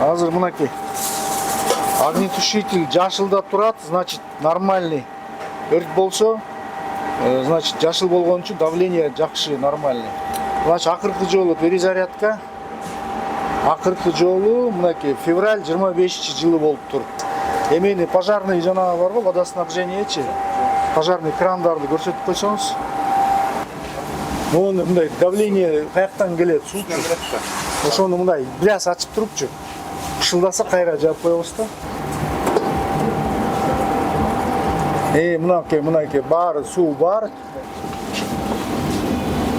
Азыр мынакей. Огнетушитель жашылда турат, значит нормальный. Өрт болсо, значит жашыл болгон үчүн давление жакшы, нормальный. Значит акыркы жолу перезарядка. Акыркы жолу мынакей февраль 25-жылы болуптур. Эмени пожарный жана бар го, водоснабжениечи. Пожарный крандарды көрсөтүп койсоңуз. Муну мындай давление каяктан келет, суучу. Ошону мындай бир аз ачып турупчу. Кышылдаса кайра жаап коебуз да. Мынакей баары суу бар.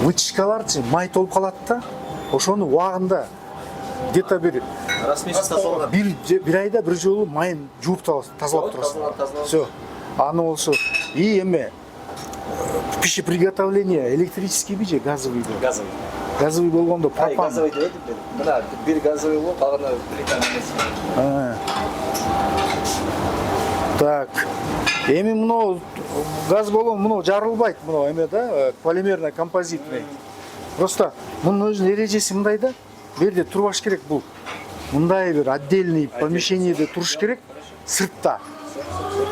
Вытяжкаларчы май толуп калат да. Ошону убагында где-то бир айда бир жолу майын жууп тазалап турасың. Всё. Аны болсо и эме пищеприготовление электрический бije газовый бе? Газовый. Газовый болгондо пропан. Газовый дейт бе? Мына бир газовый болуп, калганы плитаның эмеси. Так. Эми муну газ болгон муну жарылбайт, муну эме да, полимерный композитный. Просто мунун өзүнүн эрежеси мындай да. Бу жерде турбаш керек бул. Мындай бир отдельный помещениеде туруш керек. Сыртта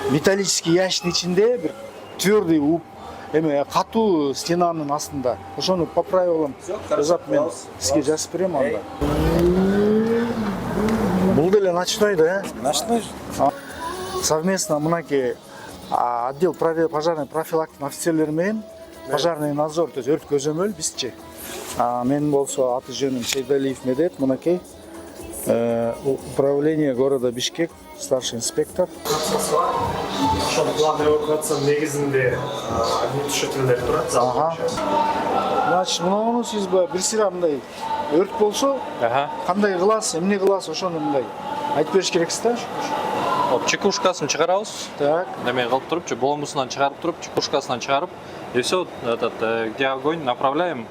металлический ящиктин ичинде бир твердый эме катуу стенанын астында. Ошону по правилам жазап мен сизге жазып берем анда. Бул деле ночной да? Ночной. Совместно мынакей отдел пожарной профилактики офицерлери менен пожарный надзор, то есть өрт көзөмөл бизчи. Мен болсо аты жөнүм Сейдалиев Медет, мынакей управление города Бишкек, старший инспектор. Ошону главный эвакуация негизинде огнетушителдер турат, зал боюнча. Значит, муну сиз бир сыйра мындай өрт болсо, кандай кыласыз, эмне кыласыз, ошону мындай айтып бериш керексиз да. Чекушкасын чыгарабыз. Так. Эме кылып туруп, боломусунан чыгарып туруп, чекушкасынан чыгарып, и все, где огонь направляем.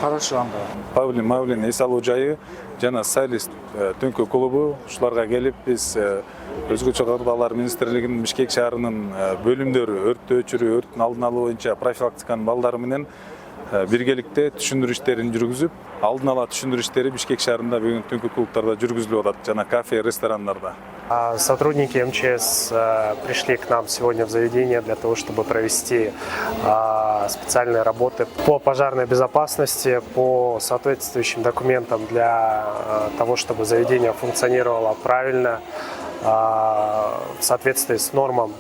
Хорошо анда. Павлин эс алуу жайы жана Салис түнкү клубу ушуларга келип биз өзгөчө кырдаалар министрлигинин Бишкек шаарынын бөлүмдөрү өрттү өчүрүү, өрттүн алдын алуу боюнча профилактиканын балдары менен биргеликте түшүндүрүү иштерин жүргүзүп, алдын ала түшүндүрүү иштери Бишкек шаарында бүгүн түнкү клубтарда жүргүзүлүп атат жана кафе, ресторандарда. Сотрудники МЧС пришли к нам сегодня в заведение для того, чтобы провести специальные работы по пожарной безопасности, по соответствующим документам для того, чтобы заведение функционировало правильно, в соответствии с нормам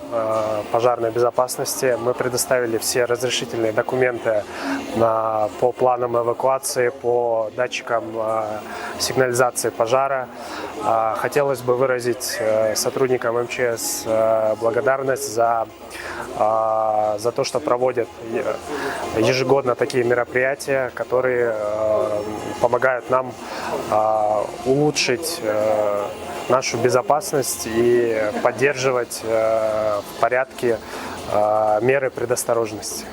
пожарной безопасности. Мы предоставили все разрешительные документы по планам эвакуации, по датчикам сигнализации пожара. Хотелось бы выразить сотрудникам МЧС благодарность за то, что проводят ежегодно такие мероприятия, которые помогают нам улучшить нашу безопасность и поддерживать в порядке меры предосторожности.